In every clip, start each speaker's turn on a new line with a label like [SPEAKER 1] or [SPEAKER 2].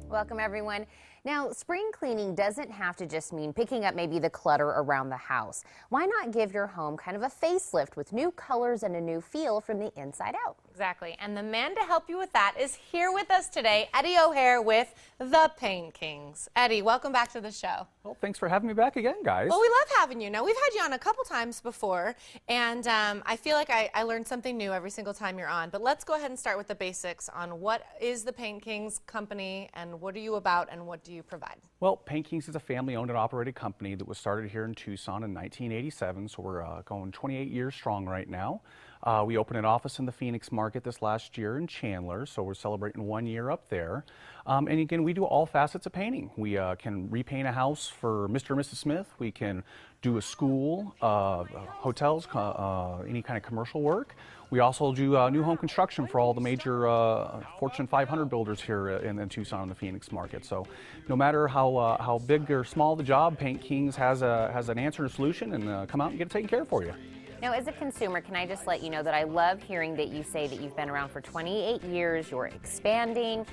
[SPEAKER 1] Welcome, everyone. Now, spring cleaning doesn't have to just mean picking up maybe the clutter around the house. Why not give your home kind of a facelift with new colors and a new feel from the inside out?
[SPEAKER 2] Exactly. And the man to help you with that is here with us today, Eddie O'Hare with the Paint Kings. Eddie, welcome back to the show.
[SPEAKER 3] Well, thanks for having me back again, guys.
[SPEAKER 2] Well, we love having you. Now, we've had you on a couple times before, and I feel like I learned something new every single time you're on. But let's go ahead and start with the basics on what is the Paint Kings company and what are you about and what do you provide?
[SPEAKER 3] Well, Paint Kings is a family-owned and operated company that was started here in Tucson in 1987, so we're going 28 years strong right now. We opened an office in the Phoenix market this last year in Chandler, so we're celebrating 1 year up there. And again, we do all facets of painting. We can repaint a house for Mr. and Mrs. Smith. We can do a school, hotels, any kind of commercial work. We also do new home construction for all the major Fortune 500 builders here in Tucson and the Phoenix market. So no matter how big or small the job, Paint Kings has an answer and a solution, and come out and get it taken care of for you.
[SPEAKER 1] Now, as a consumer, can I just let you know that I love hearing that you say that you've been around for 28 years, you're expanding,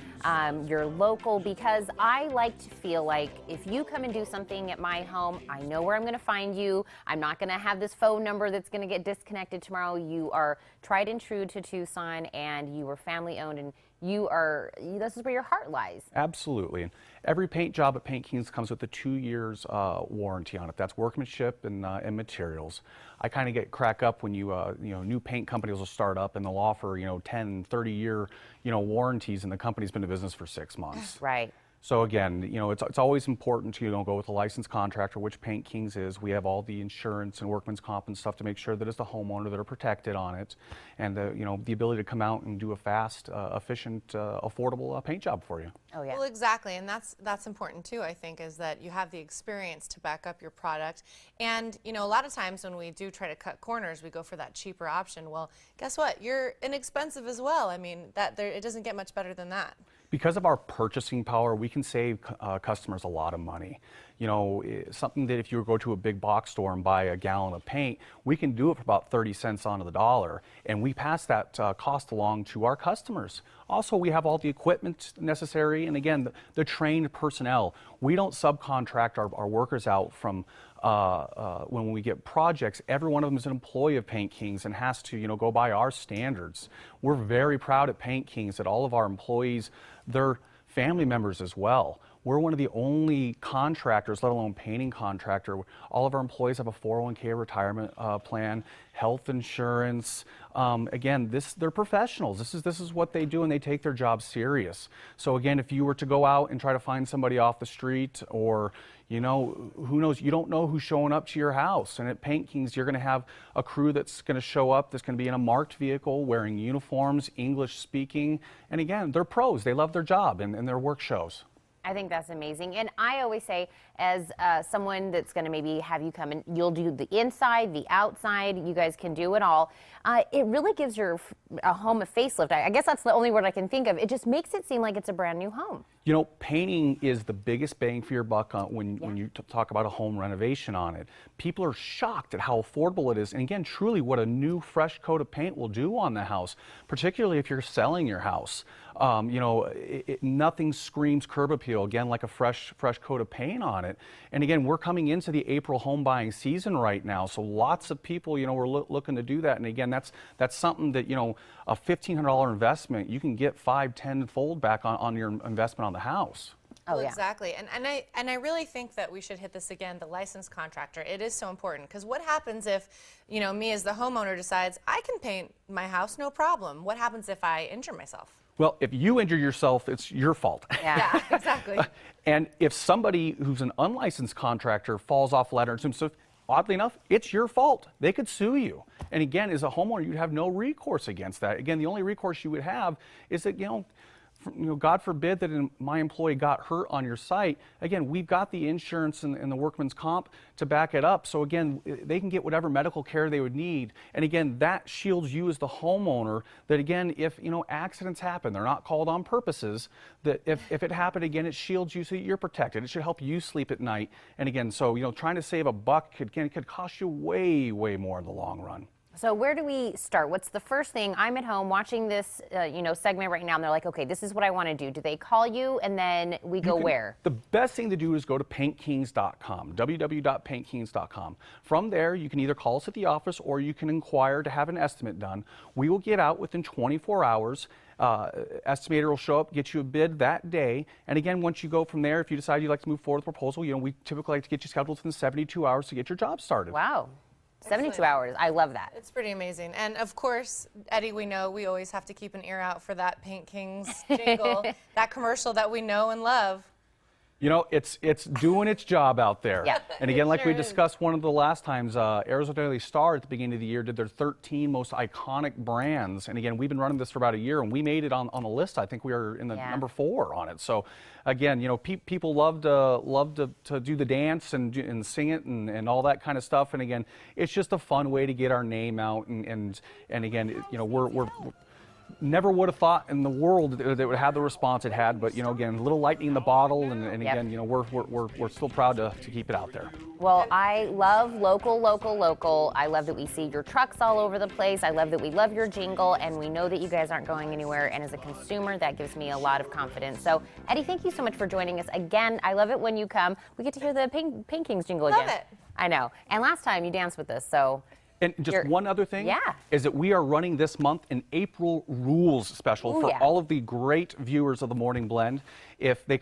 [SPEAKER 1] you're local, because I like to feel like if you come and do something at my home, I know where I'm going to find you. I'm not going to have this phone number that's going to get disconnected tomorrow. You are tried and true to Tucson, and you are family owned, and this is where your heart lies.
[SPEAKER 3] Absolutely. And every paint job at Paint Kings comes with a 2 years warranty on it. That's workmanship and materials. I kind of get crack up when new paint companies will start up and they'll offer 10, 30-year warranties, and the company's been in business for 6 months.
[SPEAKER 1] Right.
[SPEAKER 3] So again, it's always important to go with a licensed contractor, which Paint Kings is. We have all the insurance and workman's comp and stuff to make sure that as the homeowner that are protected on it, and the ability to come out and do a fast, efficient, affordable paint job for you.
[SPEAKER 1] Oh yeah.
[SPEAKER 2] Well, exactly, and that's important too. I think is that you have the experience to back up your product, and a lot of times when we do try to cut corners, we go for that cheaper option. Well, guess what? You're inexpensive as well. I mean, it doesn't get much better than that.
[SPEAKER 3] Because of our purchasing power, we can save customers a lot of money. Something that if you go to a big box store and buy a gallon of paint, we can do it for about 30 cents on the dollar, and we pass that cost along to our customers. Also, we have all the equipment necessary, and again, the trained personnel. We don't subcontract our workers out from when we get projects. Every one of them is an employee of Paint Kings and has to go by our standards. We're very proud at Paint Kings that all of our employees, they're family members as well. We're one of the only contractors, let alone painting contractor. All of our employees have a 401k retirement plan, health insurance. Again, they're professionals. This is what they do, and they take their job serious. So again, if you were to go out and try to find somebody off the street, or who knows, you don't know who's showing up to your house. And at Paint Kings, you're going to have a crew that's going to show up, that's going to be in a marked vehicle, wearing uniforms, English speaking. And again, they're pros. They love their job and their work shows.
[SPEAKER 1] I think that's amazing. And I always say, as someone that's going to maybe have you come and you'll do the inside, the outside, you guys can do it all. It really gives your home a facelift. I guess that's the only word I can think of. It just makes it seem like it's a brand new home.
[SPEAKER 3] Painting is the biggest bang for your buck when you talk about a home renovation on it. People are shocked at how affordable it is, and again, truly what a new fresh coat of paint will do on the house, particularly if you're selling your house. Nothing screams curb appeal, again, like a fresh coat of paint on it. And again, we're coming into the April home buying season right now, so lots of people, we're looking to do that. And again, that's something that, a $1,500 investment, you can get 5, 10 fold back on your investment on the house.
[SPEAKER 1] Oh, yeah.
[SPEAKER 2] Exactly. And I really think that we should hit this again, the licensed contractor. It is so important, because what happens if, me as the homeowner decides I can paint my house, no problem. What happens if I injure myself?
[SPEAKER 3] Well, if you injure yourself, it's your fault.
[SPEAKER 2] Yeah, exactly.
[SPEAKER 3] And if somebody who's an unlicensed contractor falls off a ladder and so oddly enough, it's your fault. They could sue you. And again, as a homeowner, you'd have no recourse against that. Again, the only recourse you would have is that, God forbid that my employee got hurt on your site. Again, we've got the insurance and the workman's comp to back it up. So again, they can get whatever medical care they would need. And again, that shields you as the homeowner, that again, if accidents happen, they're not called on purposes, that if it happened again, it shields you so that you're protected. It should help you sleep at night. And again, so trying to save a buck could cost you way, way more in the long run.
[SPEAKER 1] So where do we start? What's the first thing? I'm at home watching this, segment right now, and they're like, okay, this is what I want to do. Do they call you, and then we go where?
[SPEAKER 3] The best thing to do is go to paintkings.com, www.paintkings.com. From there, you can either call us at the office or you can inquire to have an estimate done. We will get out within 24 hours. Estimator will show up, get you a bid that day. And again, once you go from there, if you decide you'd like to move forward with the proposal, we typically like to get you scheduled within 72 hours to get your job started.
[SPEAKER 1] Wow. 72 hours. I love that.
[SPEAKER 2] It's pretty amazing. And of course, Eddie, we know we always have to keep an ear out for that Paint Kings jingle, that commercial that we know and love.
[SPEAKER 3] It's doing its job out there.
[SPEAKER 1] Yeah.
[SPEAKER 3] And again, like
[SPEAKER 2] Sure
[SPEAKER 3] we
[SPEAKER 2] is.
[SPEAKER 3] discussed one of the last times, Arizona Daily Star at the beginning of the year did their 13 most iconic brands. And again, we've been running this for about a year, and we made it on a list. I think we are in the number 4 on it. So again, people love to do the dance and sing it and all that kind of stuff. And again, it's just a fun way to get our name out. And again, we're never would have thought in the world that it would have the response it had, but again, a little lightning in the bottle, and again, we're still proud to keep it out there.
[SPEAKER 1] Well, I love local. I love that we see your trucks all over the place. I love that we love your jingle, and we know that you guys aren't going anywhere. And as a consumer, that gives me a lot of confidence. So, Eddie, thank you so much for joining us again. I love it when you come. We get to hear the Paint Kings jingle again.
[SPEAKER 2] Love it.
[SPEAKER 1] I know. And last time you danced with us, so.
[SPEAKER 3] And just one other thing is that we are running this month an April Rules special for all of the great viewers of the Morning Blend. If they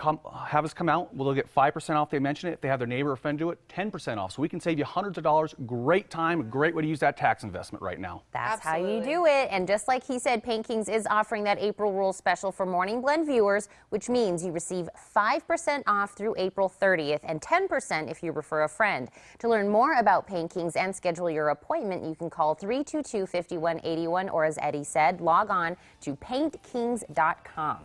[SPEAKER 3] have us come out, they'll get 5% off. They mention it. If they have their neighbor or friend do it, 10% off. So we can save you hundreds of dollars. Great time, a great way to use that tax investment right now.
[SPEAKER 1] That's how you do it. And just like he said, Paint Kings is offering that April Rules special for Morning Blend viewers, which means you receive 5% off through April 30th and 10% if you refer a friend. To learn more about Paint Kings and schedule your appointment, you can call 322-5181, or as Eddie said, log on to paintkings.com.